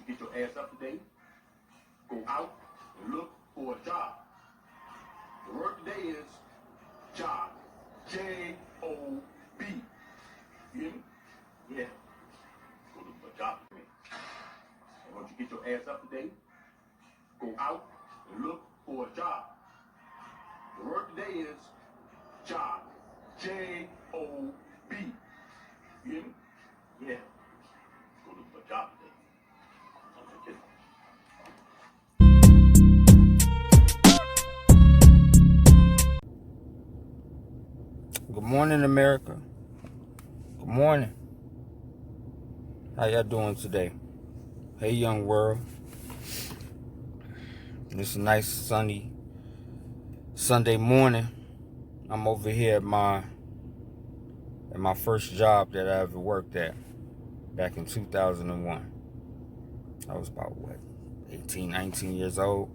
you get your ass up today, go out and look for a job. The word today is job. J-O-B. You hear me? Yeah. Go look for a job today. I want you to get your ass up today, go out and look for a job. The word today is job. J-O-B. You hear me? Yeah. Go look for a job today. Good morning, America. Good morning. How y'all doing today? Hey, young world. It's a nice sunny Sunday morning. I'm over here at my first job that I ever worked at back in 2001. I was about, 18, 19 years old.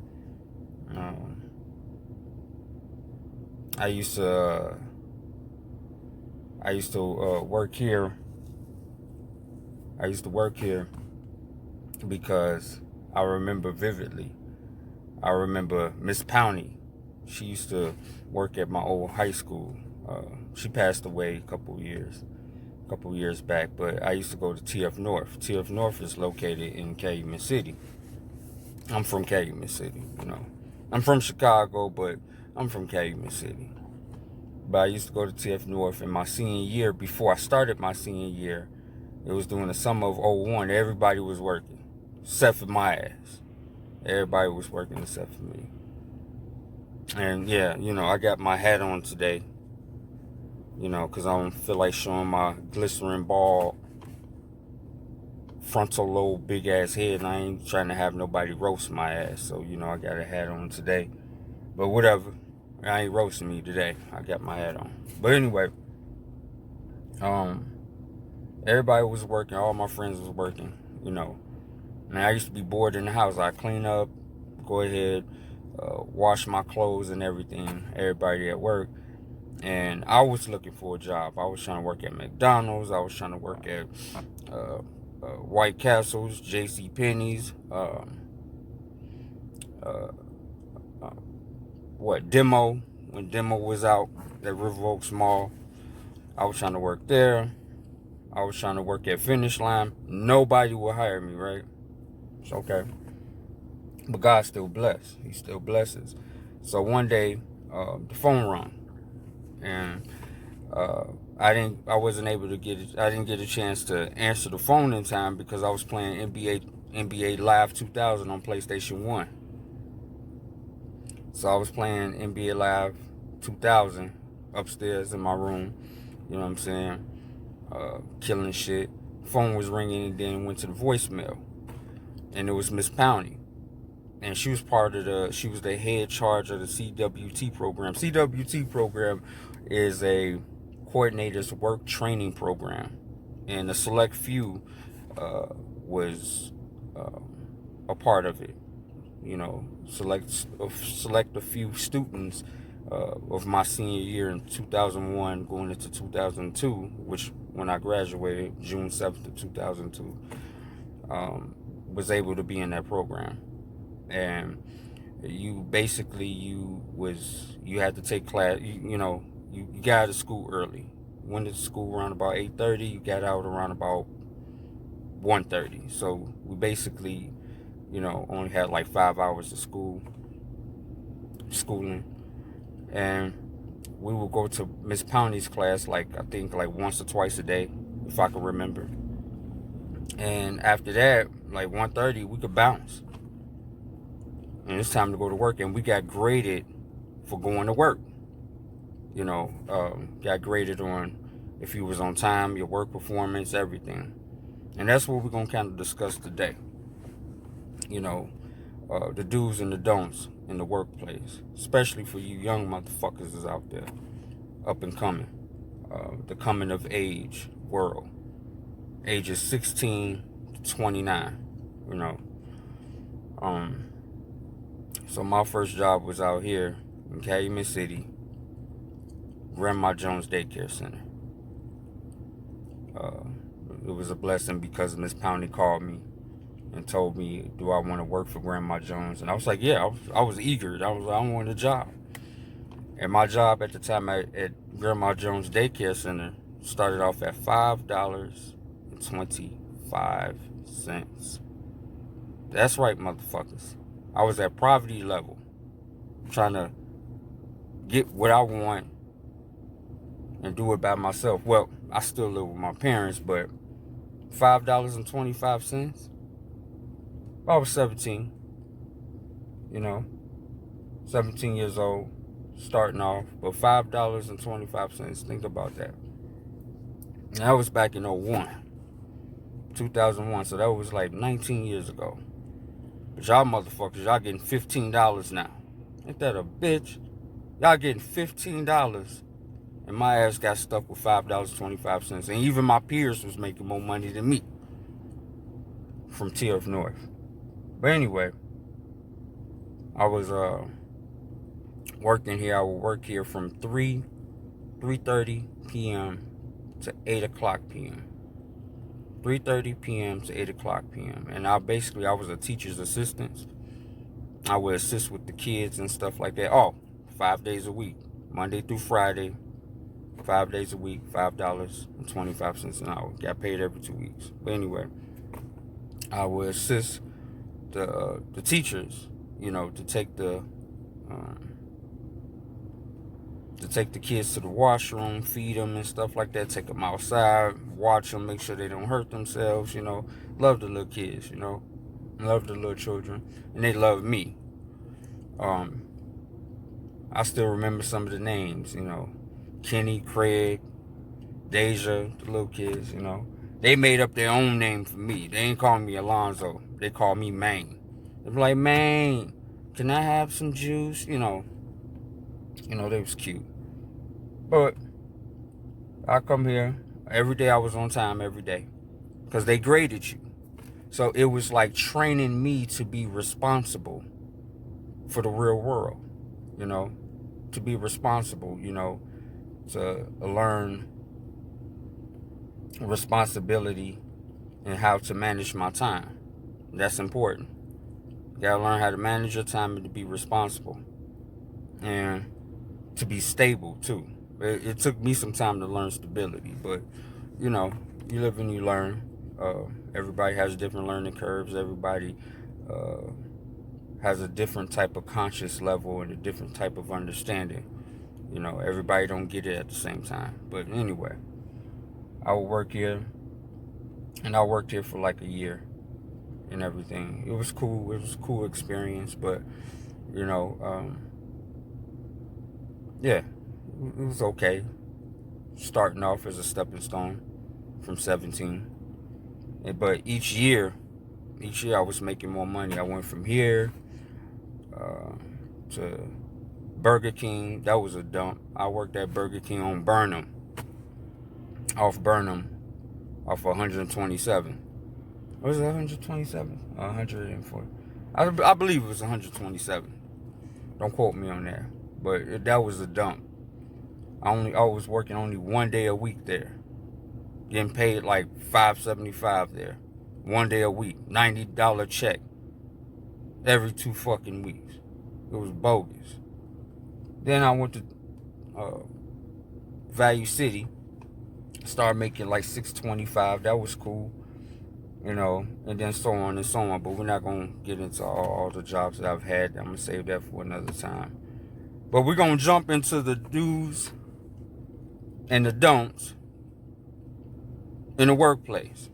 I used to work here. I used to work here because I remember vividly. I remember Miss Powney. She used to work at my old high school. She passed away a couple years back, but I used to go to TF North. TF North is located in Calumet City. I'm from Calumet City, I'm from Chicago, but I'm from Calumet City. But I used to go to TF North in my senior year. Before I started my senior year, it was during the summer of '01. Everybody was working, except for my ass. Everybody was working except for me. And yeah, I got my hat on today, because I don't feel like showing my glycerin ball, frontal lobe, big ass head, and I ain't trying to have nobody roast my ass. So, I got a hat on today. But whatever. I ain't roasting me today. I got my hat on. But anyway, everybody was working. All my friends was working, And I used to be bored in the house. I clean up, go ahead, wash my clothes and everything. Everybody at work. And I was looking for a job. I was trying to work at McDonald's. I was trying to work at White Castles, J.C. Penney's, Demo, when Demo was out at River Oaks Mall. I was trying to work there. I was trying to work at Finish Line. Nobody would hire me, right? It's okay. But God's still blessed. He still blesses. So one day, the phone rang. And I didn't get a chance to answer the phone in time because I was playing NBA Live 2000 on PlayStation 1. So I was playing NBA Live 2000 upstairs in my room, you know what I'm saying, killing shit. Phone was ringing and then went to the voicemail. And it was Miss Powney. And she was she was the head charge of the CWT program. CWT program is a coordinator's work training program. And a select few was a part of it. Select a few students of my senior year in 2001 going into 2002, which when I graduated, June 7th of 2002, was able to be in that program. And you had to take class, you got out of school early. Went to school around about 8:30, you got out around about 1:30. So we basically only had like 5 hours of schooling. And we would go to Miss Powney's class I think once or twice a day, if I can remember. And after that, 1:30, we could bounce. And it's time to go to work. And we got graded for going to work. Got graded on if you was on time, your work performance, everything. And that's what we're going to kind of discuss today. The do's and the don'ts in the workplace, especially for you young motherfuckers is out there, up and coming, the coming of age world, ages 16 to 29, So my first job was out here in Calumet City, Grandma Jones Daycare Center. It was a blessing because Miss Powney called me, and told me, do I want to work for Grandma Jones? And I was like, yeah, I was eager. I wanted a job. And my job at the time at Grandma Jones Daycare Center started off at $5.25. That's right, motherfuckers. I was at poverty level, trying to get what I want and do it by myself. Well, I still live with my parents, but $5.25. I was 17, 17 years old, starting off, but $5.25. Think about that. And that was back in 2001, so that was like 19 years ago. But y'all motherfuckers, y'all getting $15 now. Ain't that a bitch? Y'all getting $15, and my ass got stuck with $5.25. And even my peers was making more money than me from TF North. But anyway, I was working here. I would work here from 3:30 p.m. to 8 o'clock p.m. 3:30 p.m. to 8 o'clock p.m. And I was a teacher's assistant. I would assist with the kids and stuff like that. 5 days a week, Monday through Friday, 5 days a week, $5.25 an hour. Got paid every 2 weeks. But anyway, I would assist the teachers, to take the kids to the washroom, feed them and stuff like that, take them outside, watch them, make sure they don't hurt themselves, love the little kids, love the little children, and they love me. I still remember some of the names, Kenny, Craig, Deja, the little kids, they made up their own name for me. They ain't call me Alonzo, they call me Maine. They be like, Maine, can I have some juice? They was cute. But I come here every day. I was on time every day because they graded you. So it was like training me to be responsible for the real world, to be responsible, to learn responsibility and how to manage my time. That's important. You gotta learn how to manage your time and to be responsible and to be stable too. It took me some time to learn stability, but you live and you learn. Everybody has different learning curves. Everybody has a different type of conscious level and a different type of understanding. Everybody don't get it at the same time. But anyway, I would work here, and I worked here for like a year and everything. It was cool. It was a cool experience, but yeah, it was okay. Starting off as a stepping stone from 17. But each year I was making more money. I went from here to Burger King. That was a dump. I worked at Burger King on Burnham, off 127. Was it 127? 104. I believe it was 127. Don't quote me on that. But that was a dump. I was working only 1 day a week there. Getting paid like $5.75 there. 1 day a week. $90 check. Every 2 fucking weeks. It was bogus. Then I went to Value City. Started making like $6.25. That was cool. And then so on and so on. But we're not going to get into all the jobs that I've had. I'm going to save that for another time. But we're going to jump into the do's and the don'ts in the workplace.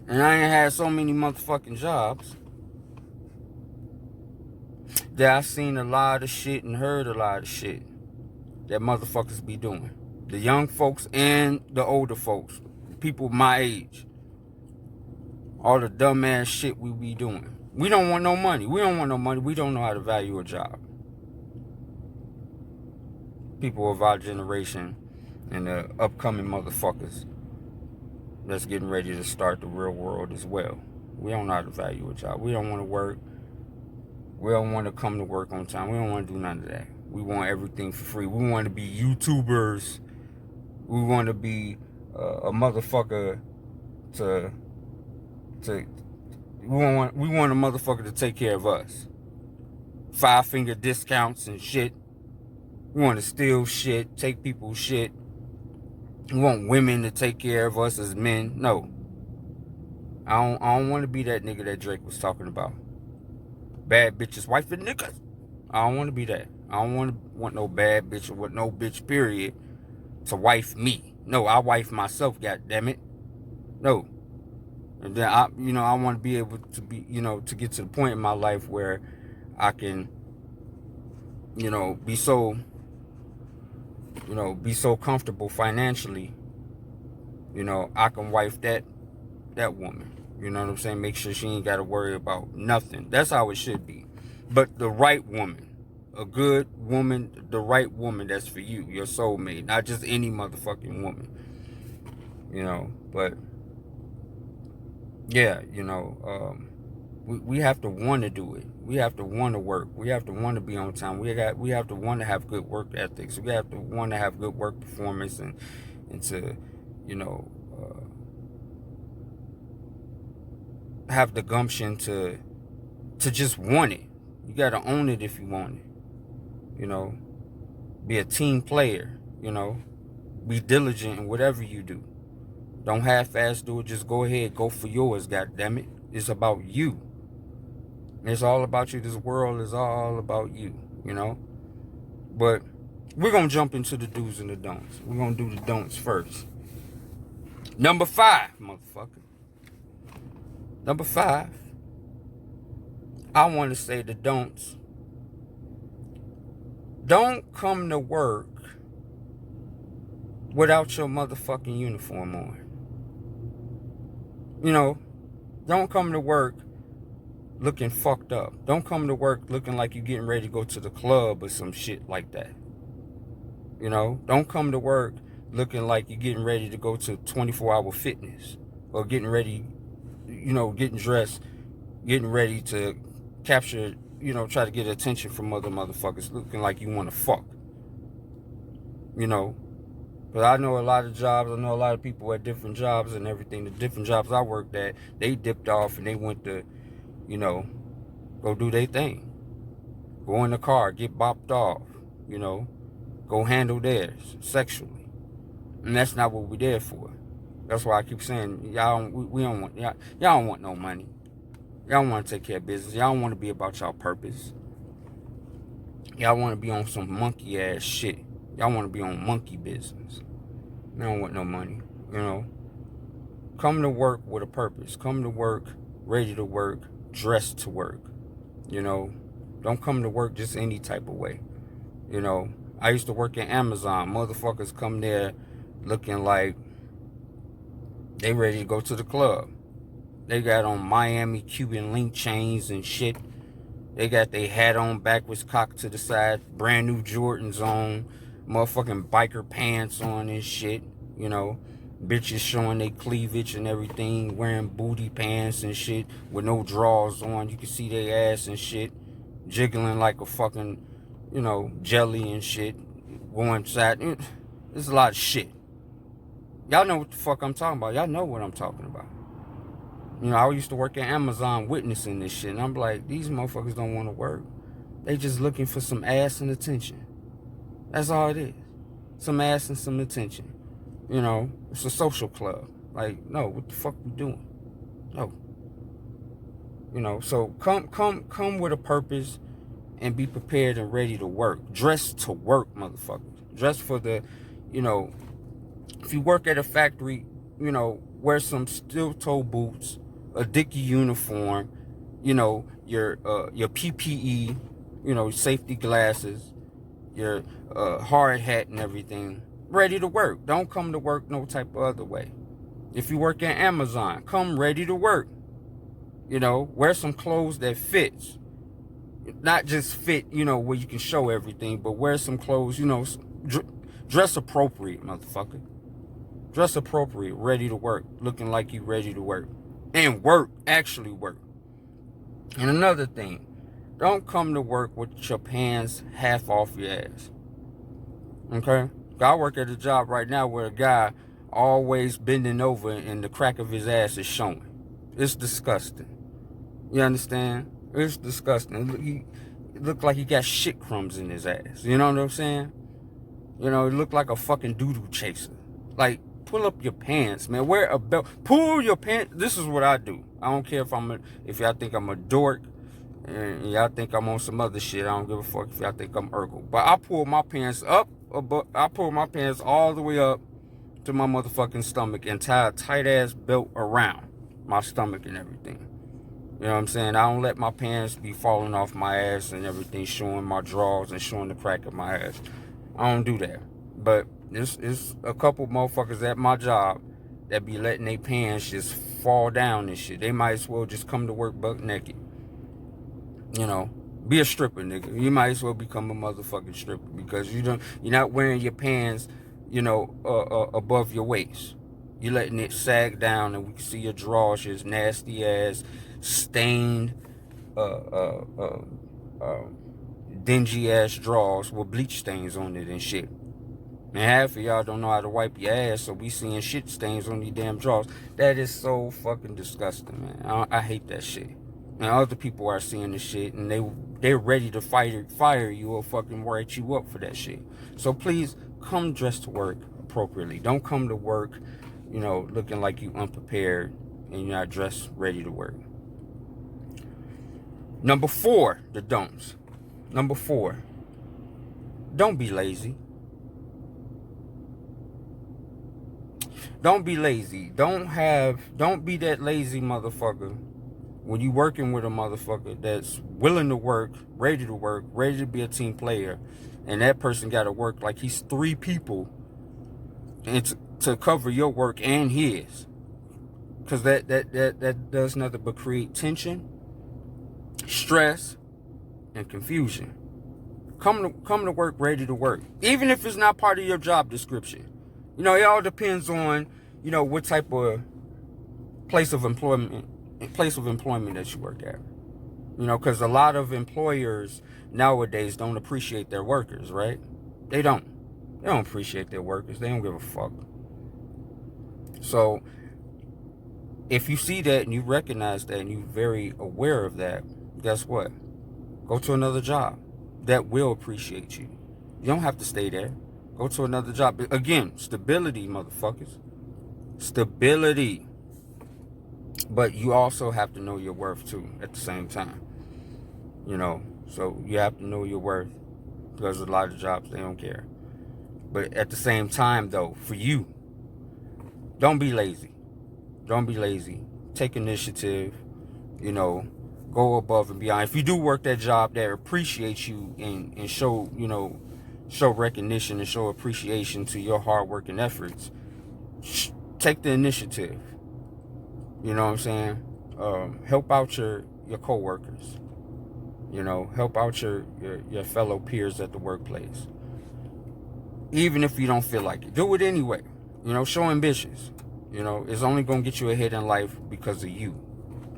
And I ain't had so many motherfucking jobs that I seen a lot of shit and heard a lot of shit that motherfuckers be doing. The young folks and the older folks. People my age. All the dumbass shit we be doing. We don't want no money. We don't want no money. We don't know how to value a job. People of our generation and the upcoming motherfuckers that's getting ready to start the real world as well. We don't know how to value a job. We don't want to work. We don't want to come to work on time. We don't want to do none of that. We want everything for free. We want to be YouTubers. We want to be a motherfucker to We want a motherfucker to take care of us. 5-finger discounts and shit. We want to steal shit, take people's shit. We want women to take care of us as men. No. I don't want to be that nigga that Drake was talking about. Bad bitches wifing niggas. I don't want to be that. I don't want no bad bitch or with no bitch period to wife me. No, I wife myself, goddammit. No. And then I want to be able to be, to get to the point in my life where I can, be so comfortable financially, I can wife that woman. You know what I'm saying? Make sure she ain't got to worry about nothing. That's how it should be. But the right woman, a good woman, the right woman that's for you, your soulmate, not just any motherfucking woman. But yeah, we have to want to do it. We have to want to work. We have to want to be on time. We have to want to have good work ethics. We have to want to have good work performance and to, have the gumption to just want it. You got to own it if you want it. Be a team player, be diligent in whatever you do. Don't half-ass do it. Just go ahead, go for yours, goddammit. It's about you. It's all about you. This world is all about you, But we're going to jump into the do's and the don'ts. We're going to do the don'ts first. Number 5, motherfucker. Number 5. I want to say the don'ts. Don't come to work without your motherfucking uniform on. Don't come to work looking fucked up. Don't come to work looking like you're getting ready to go to the club or some shit like that. Don't come to work looking like you're getting ready to go to 24-hour fitness or getting ready, getting dressed, getting ready to capture, try to get attention from other motherfuckers looking like you want to fuck. But I know a lot of jobs, I know a lot of people at different jobs and everything. The different jobs I worked at, they dipped off and they went to, go do their thing. Go in the car, get bopped off, go handle theirs sexually. And that's not what we're there for. That's why I keep saying, we don't want, y'all don't want no money. Y'all want to take care of business. Y'all don't want to be about y'all purpose. Y'all want to be on some monkey ass shit. Y'all want to be on monkey business. You don't want no money, Come to work with a purpose. Come to work, ready to work, dressed to work. Don't come to work just any type of way. I used to work at Amazon. Motherfuckers come there looking like they ready to go to the club. They got on Miami Cuban link chains and shit. They got their hat on backwards, cocked to the side, brand new Jordans on, motherfucking biker pants on and shit, bitches showing their cleavage and everything, wearing booty pants and shit with no drawers on. You can see their ass and shit, jiggling like a fucking, jelly and shit, going side. There's a lot of shit. Y'all know what the fuck I'm talking about. Y'all know what I'm talking about. I used to work at Amazon witnessing this shit, and I'm like, these motherfuckers don't want to work. They just looking for some ass and attention. That's all it is. Some ass and some attention. It's a social club. Like, no, what the fuck we doing? No. So come with a purpose and be prepared and ready to work. Dress to work, motherfuckers. Dress for the, if you work at a factory, wear some steel-toe boots, a Dickie uniform, your PPE, safety glasses, your hard hat and everything, ready to work. Don't come to work no type of other way. If you work at Amazon, come ready to work. Wear some clothes that fits. Not just fit, where you can show everything, but wear some clothes, dress appropriate, motherfucker. Dress appropriate, ready to work, looking like you ready to work. And work, actually work. And another thing, don't come to work with your pants half off your ass. Okay? I work at a job right now where a guy always bending over and the crack of his ass is showing. It's disgusting. You understand? It's disgusting. He looked like he got shit crumbs in his ass. You know what I'm saying? You know, he looked like a fucking doo-doo chaser. Like, pull up your pants, man. Wear a belt. Pull your pants. This is what I do. I don't care if y'all think I'm a dork and y'all think I'm on some other shit. I don't give a fuck if y'all think I'm Urkel. But I pull my pants up. I pull my pants all the way up to my motherfucking stomach and tie a tight-ass belt around my stomach and everything. You know what I'm saying? I don't let my pants be falling off my ass and everything, showing my drawers and showing the crack of my ass. I don't do that. But it's a couple motherfuckers at my job that be letting their pants just fall down and shit. They might as well just come to work buck naked. You know, be a stripper, nigga. You might as well become a motherfucking stripper because you're not wearing your pants, you know, above your waist. You're letting it sag down and we can see your drawers, your nasty ass, stained, dingy ass drawers with bleach stains on it and shit. And half of y'all don't know how to wipe your ass, so we seeing shit stains on these damn drawers. That is so fucking disgusting, man. I hate that shit. And other people are seeing this shit, and they're ready to fire you or fucking write you up for that shit. So please come dressed to work appropriately. Don't come to work, you know, looking like you unprepared and you're not dressed ready to work. Number 4, the don'ts. Number 4, don't be lazy. Don't be lazy. Don't be that lazy motherfucker when you working with a motherfucker that's willing to work, ready to be a team player, and that person got to work like he's 3 people and to cover your work and his. Because that does nothing but create tension, stress, and confusion. Come to work ready to work, even if it's not part of your job description. You know, it all depends on, you know, what type of place of employment that you work at. You know, because a lot of employers nowadays don't appreciate their workers, right? They don't appreciate their workers. They don't give a fuck. So if you see that and you recognize that and you're very aware of that, guess what? Go to another job that will appreciate you. You don't have to stay there. Go to another job. Again, stability, motherfuckers. Stability. But you also have to know your worth, too, at the same time. You know, so you have to know your worth. Because a lot of jobs, they don't care. But at the same time, though, for you, don't be lazy. Don't be lazy. Take initiative. You know, go above and beyond. If you do work that job that appreciates you and show, you know, show recognition and show appreciation to your hard work and efforts, take the initiative. You know what I'm saying? Help out your co-workers. You know, help out your fellow peers at the workplace. Even if you don't feel like it, do it anyway. You know, show ambitions. You know, it's only going to get you ahead in life because of you.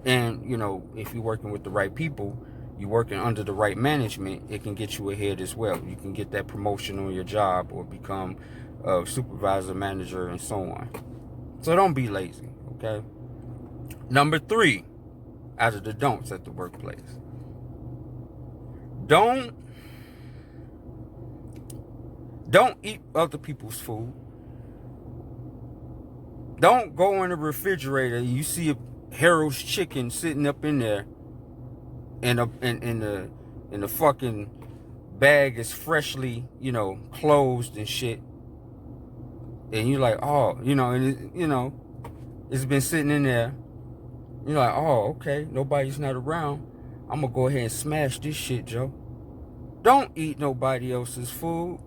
And, you know, if you're working with the right people, you're working under the right management, it can get you ahead as well. You can get that promotion on your job or become a supervisor, manager, and so on. So don't be lazy, okay? Number 3, out of the don'ts at the workplace. Don't eat other people's food. Don't go in the refrigerator and you see a Harold's chicken sitting up in there and the fucking bag is freshly, you know, closed and shit. And you're like, oh, you know, and it's been sitting in there. You're like, oh, okay, nobody's not around. I'm gonna go ahead and smash this shit, Joe. Don't eat nobody else's food.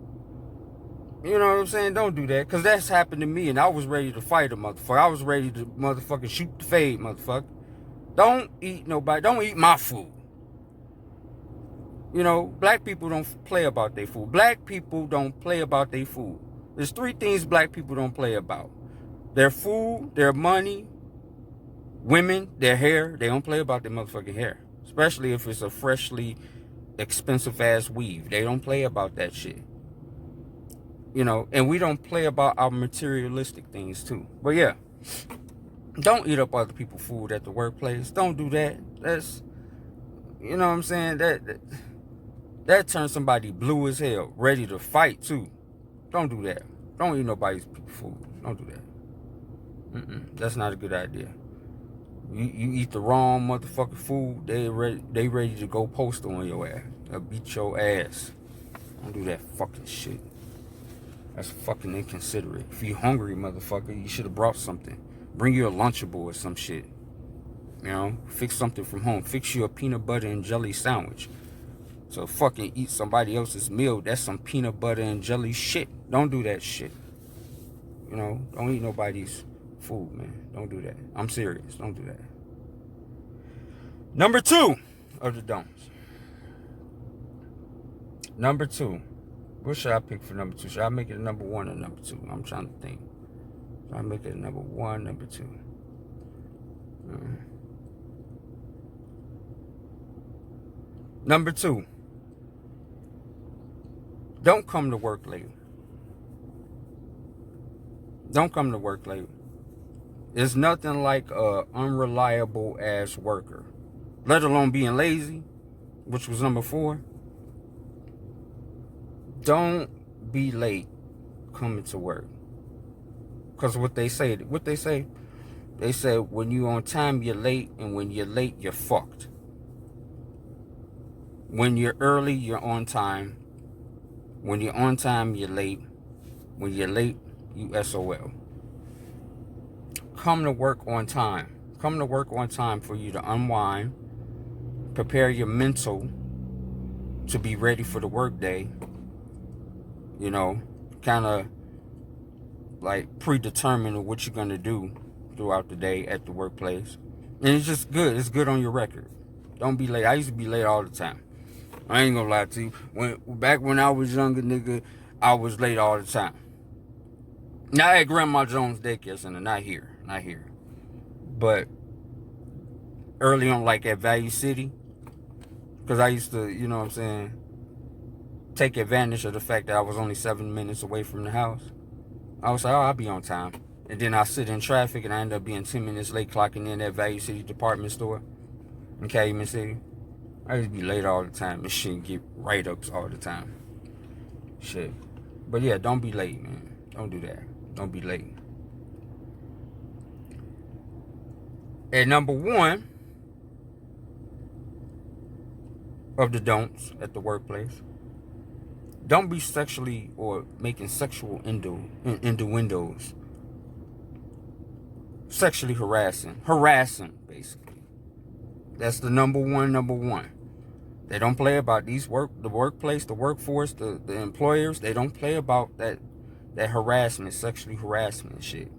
You know what I'm saying? Don't do that. Because that's happened to me and I was ready to fight a motherfucker. I was ready to motherfucking shoot the fade, motherfucker. Don't eat nobody. Don't eat my food. You know, black people don't play about their food. Black people don't play about their food. There's 3 things black people don't play about. Their food, their money, women, their hair. They don't play about their motherfucking hair. Especially if it's a freshly expensive ass weave. They don't play about that shit. You know, and we don't play about our materialistic things too. But yeah, Don't eat up other people's food at the workplace. Don't do that. That's, you know what I'm saying? That turns somebody blue as hell, ready to fight too. Don't do that. Don't eat nobody's food. Don't do that. That's not a good idea. You eat the wrong motherfucking food, they ready to go post on your ass. They'll beat your ass. Don't do that fucking shit. That's fucking inconsiderate. If you hungry, motherfucker, you should have brought something. Bring you a Lunchable or some shit. You know, fix something from home. Fix you a peanut butter and jelly sandwich. So fucking eat somebody else's meal. That's some peanut butter and jelly shit. Don't do that shit. You know, don't eat nobody's food, man. Don't do that. I'm serious. Don't do that. Number 2 of the don'ts. Number 2. What should I pick for number 2? Should I make it a number 1 or number 2? I'm trying to think. Should I make it a number 1, number 2? Number 2. Don't come to work late. Don't come to work late. There's nothing like a unreliable ass worker, let alone being lazy, which was number 4. Don't be late coming to work. Because what they say, they say when you on time, you're late, and when you're late, you're fucked. When you're early, you're on time. When you're on time, you're late. When you're late, you SOL. Come to work on time. Come to work on time for you to unwind, prepare your mental to be ready for the work day. You know, kind of like predetermine what you're going to do throughout the day at the workplace. And it's just good. It's good on your record. Don't be late. I used to be late all the time. I ain't gonna lie to you. Back when I was younger, nigga, I was late all the time. Not at Grandma Jones Daycare Center. Not here. But early on, like at Value City, because I used to, you know what I'm saying, take advantage of the fact that I was only 7 minutes away from the house. I was like, oh, I'll be on time. And then I sit in traffic and I end up being 10 minutes late clocking in at Value City department store in Calumet City. I used to be late all the time and shit, get write-ups all the time. Shit. But yeah, don't be late, man. Don't do that. Don't be late. And number 1 of the don'ts at the workplace, don't be sexually or making sexual innuendos. Sexually harassing, basically. That's the number one. They don't play about the workplace, the workforce, the employers. They don't play about that harassment, sexually harassment shit.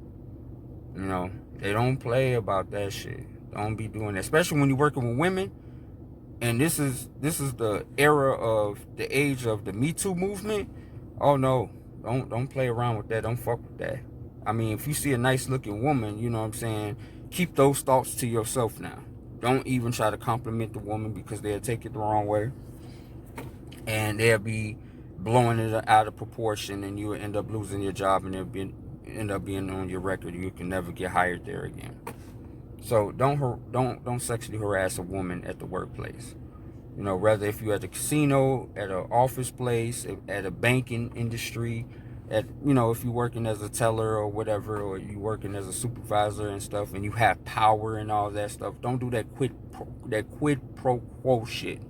You know, they don't play about that shit. Don't be doing that, especially when you're working with women. And this is the era of the age of the Me Too movement. Oh no, don't play around with that. Don't fuck with that. I mean, if you see a nice looking woman, you know what I'm saying, keep those thoughts to yourself now. Don't even try to compliment the woman, because they'll take it the wrong way. And they'll be blowing it out of proportion, and you will end up losing your job, and it'll end up being on your record. You can never get hired there again. So don't sexually harass a woman at the workplace. You know, whether if you're at a casino, at an office place, at a banking industry, if you're working as a teller or whatever, or you working as a supervisor and stuff, and you have power and all that stuff, don't do that quid pro quo shit.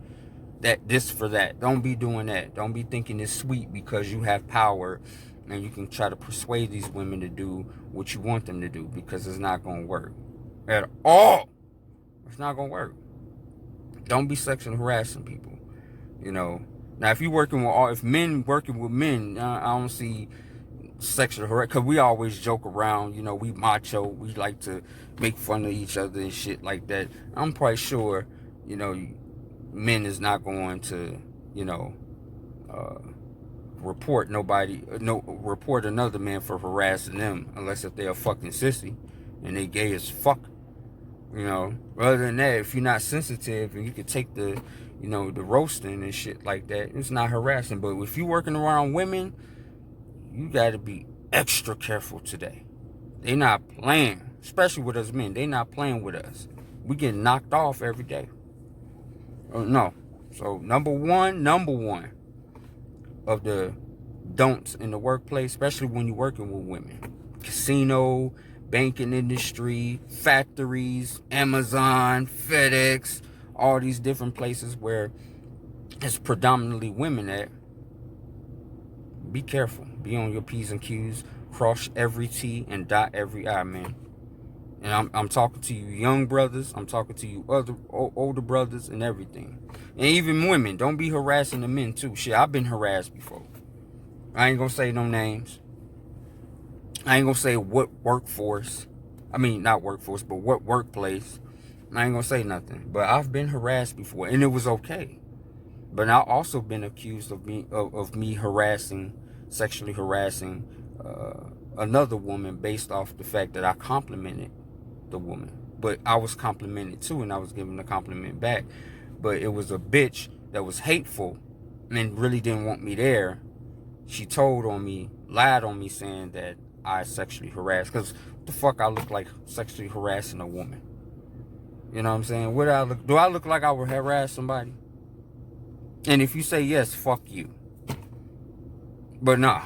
That this for that. Don't be doing that. Don't be thinking it's sweet because you have power and you can try to persuade these women to do what you want them to do, because it's not going to work at all. It's not going to work. Don't be sexually harassing people. You know, now if if men working with men, I don't see sexual harassment, because we always joke around. You know, we macho. We like to make fun of each other and shit like that. I'm quite sure, you know, men is not going to, report another man for harassing them, unless if they're a fucking sissy and they gay as fuck. You know, other than that, if you're not sensitive and you can take the roasting and shit like that, it's not harassing. But if you're working around women, you got to be extra careful today. They not playing. especially with us men. They not playing with us. We get knocked off every day. No. So number one of the don'ts in the workplace, especially when you're working with women. Casino, banking industry, factories, Amazon, FedEx, all these different places where it's predominantly women at. Be careful. Be on your P's and Q's. Cross every T and dot every I, man. And I'm talking to you young brothers. I'm talking to you older brothers and everything. And even women. Don't be harassing the men too. Shit, I've been harassed before. I ain't gonna say no names. I ain't gonna say what workforce. I mean, not workforce, but what workplace. I ain't gonna say nothing. But I've been harassed before, and it was okay. But I've also been accused of me harassing, sexually harassing another woman based off the fact that I complimented the woman. But I was complimented too, and I was giving a compliment back. But it was a bitch that was hateful and really didn't want me there. She told on me, lied on me, saying that I sexually harassed. Because what the fuck I look like sexually harassing a woman? You know what I'm saying? What do I look like I would harass somebody? And if you say yes, fuck you. But no.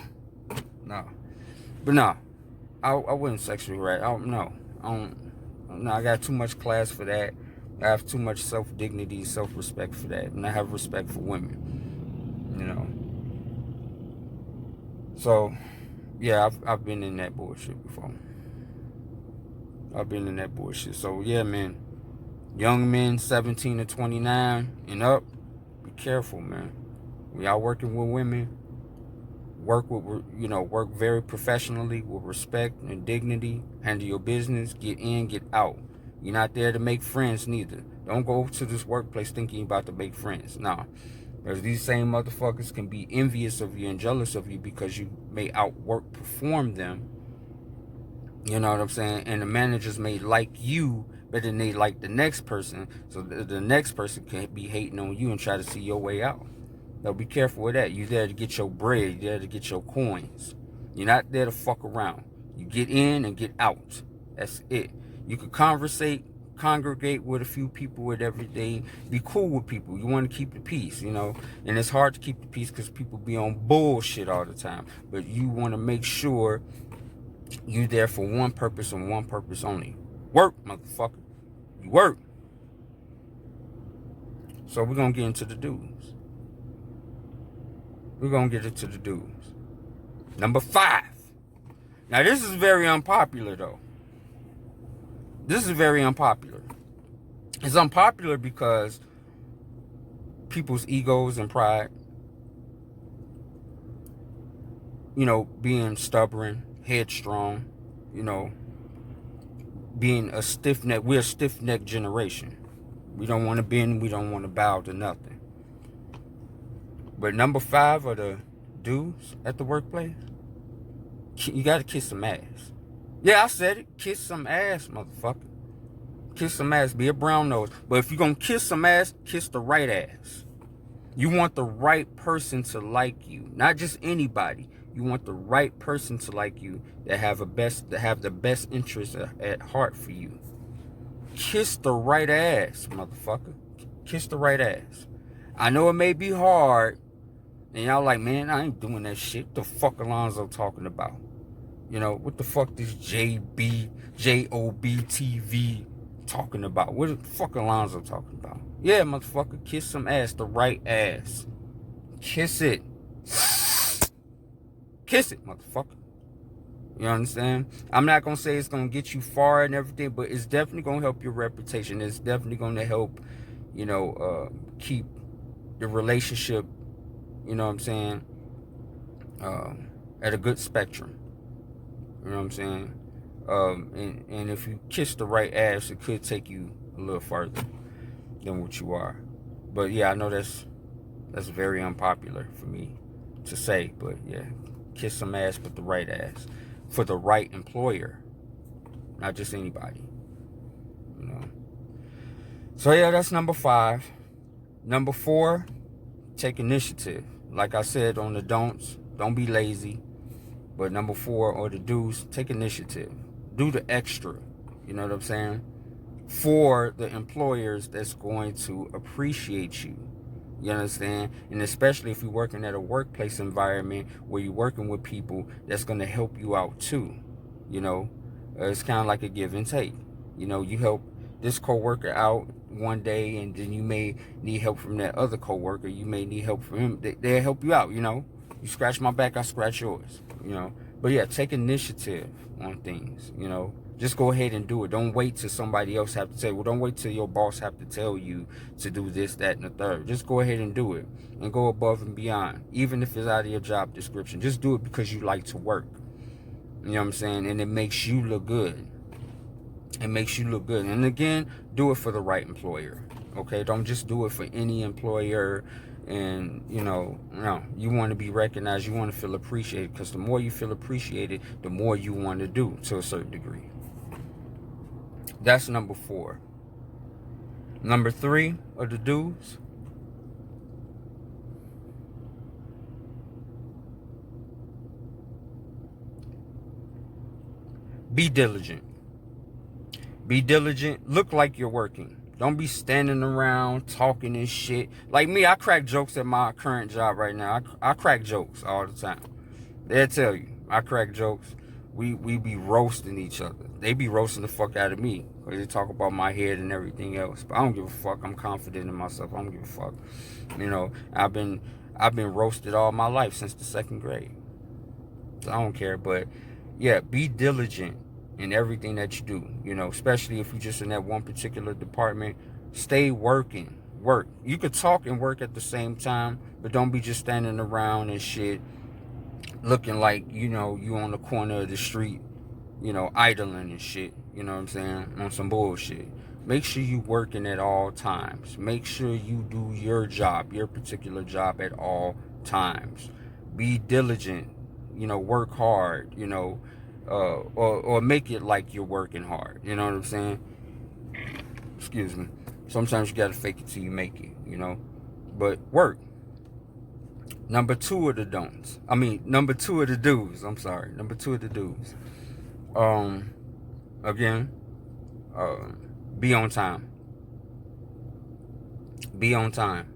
But no. I wouldn't sexually harass. I got too much class for that. I have too much self-dignity, self-respect for that. And I have respect for women. You know. So, yeah, I've been in that bullshit before. So, yeah, man. Young men, 17 to 29 and up, be careful, man. When y'all working with women, work very professionally with respect and dignity. Handle your business. Get in, get out. You're not there to make friends neither. Don't go to this workplace thinking you're about to make friends. Nah. Because these same motherfuckers can be envious of you and jealous of you because you may perform them. You know what I'm saying? And the managers may like you better than they like the next person. So the next person can be hating on you and try to see your way out. So be careful with that. You're there to get your bread. You're there to get your coins. You're not there to fuck around. You get in and get out. That's it. You could congregate with a few people with everything. Be cool with people. You want to keep the peace, you know. And it's hard to keep the peace because people be on bullshit all the time. But you want to make sure you there for one purpose and one purpose only. Work, motherfucker. You work. So we're going to get into the do's. Number 5. Now this is very unpopular though. This is very unpopular. It's unpopular because people's egos and pride, you know, being stubborn, headstrong, you know, being a stiff-necked, we're a stiff-necked generation. We don't want to bend, we don't want to bow to nothing. But number 5 are the dudes at the workplace. You got to kiss some ass. Yeah, I said it. Kiss some ass, motherfucker. Kiss some ass. Be a brown nose. But if you're going to kiss some ass, kiss the right ass. You want the right person to like you. Not just anybody. You want the right person to like you that have the best interest at heart for you. Kiss the right ass, motherfucker. Kiss the right ass. I know it may be hard. And y'all like, man, I ain't doing that shit. What the fuck Alonzo talking about? You know, what the fuck this JOBTV talking about? What the fuck Alonzo talking about? Yeah, motherfucker, kiss some ass, the right ass. Kiss it. Kiss it, motherfucker. You understand? I'm not going to say it's going to get you far and everything, but it's definitely going to help your reputation. It's definitely going to help, you know, keep the relationship, you know what I'm saying, at a good spectrum. You know what I'm saying? And if you kiss the right ass, it could take you a little further than what you are. But yeah, I know that's very unpopular for me to say. But yeah, kiss some ass, but the right ass. For the right employer. Not just anybody. You know. So yeah, that's number 5. Number 4, take initiative. Like I said on the don'ts, don't be lazy. But number 4, or the do's, take initiative. Do the extra. You know what I'm saying? For the employers that's going to appreciate you. You understand? And especially if you're working at a workplace environment where you're working with people that's going to help you out too. You know, it's kind of like a give and take. You know, you help this coworker out one day, and then you may need help from that other coworker. You may need help from him. They'll help you out. You know, you scratch my back, I scratch yours. You know, but yeah, take initiative on things. You know, just go ahead and do it. Don't wait till somebody else have to tell you. Well, don't wait till your boss have to tell you to do this, that, and the third. Just go ahead and do it, and go above and beyond, even if it's out of your job description. Just do it because you like to work. You know what I'm saying? And it makes you look good. It makes you look good. And again, do it for the right employer. Okay? Don't just do it for any employer. And, you know, no. You want to be recognized. You want to feel appreciated. Because the more you feel appreciated, the more you want to do to a certain degree. That's number 4. Number 3 of the do's. Be diligent. Be diligent. Look like you're working. Don't be standing around talking and shit. Like me, I crack jokes at my current job right now. I crack jokes all the time. They'll tell you. I crack jokes. We be roasting each other. They be roasting the fuck out of me. Because they talk about my head and everything else. But I don't give a fuck. I'm confident in myself. I don't give a fuck. You know, I've been roasted all my life since the 2nd grade. So I don't care. But yeah, be diligent in everything that you do, you know, especially if you're just in that one particular department. Stay working. Work. You could talk and work at the same time, but don't be just standing around and shit looking like, you know, you on the corner of the street, you know, idling and shit, you know what I'm saying, on some bullshit. Make sure you working at all times. Make sure you do your job, your particular job at all times. Be diligent, you know, work hard, you know, or make it like you're working hard. You know what I'm saying? Excuse me. Sometimes you gotta fake it till you make it, you know. But work. Number 2 of the don'ts. Number 2 of the do's. I'm sorry. Number 2 of the do's. Again, be on time. Be on time.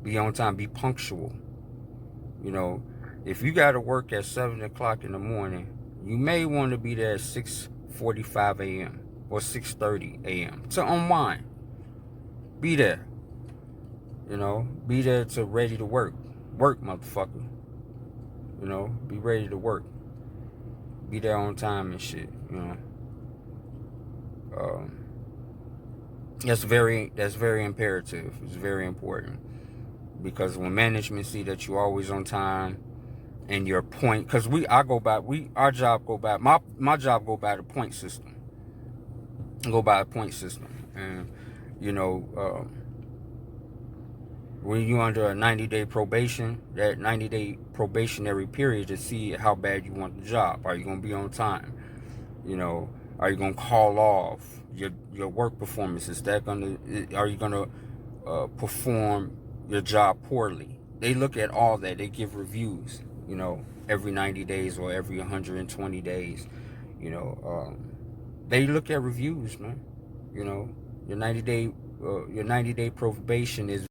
Be on time. Be punctual. You know, if you gotta work at 7 o'clock in the morning, you may want to be there at 6:45 a.m. or 6:30 a.m. to unwind. Be there. You know, be there to ready to work. Work, motherfucker. You know, be ready to work. Be there on time and shit, you know. That's very imperative. It's very important. Because when management see that you're always on time, and your point, because our job go by, my job go by the point system. Go by a point system. And, you know, when you're under a 90-day probation, that 90-day probationary period to see how bad you want the job. Are you going to be on time? You know, are you going to call off your work performance? Are you going to perform your job poorly? They look at all that. They give reviews, you know, every 90 days or every 120 days. You know, they look at reviews, man. You know, your 90-day probation is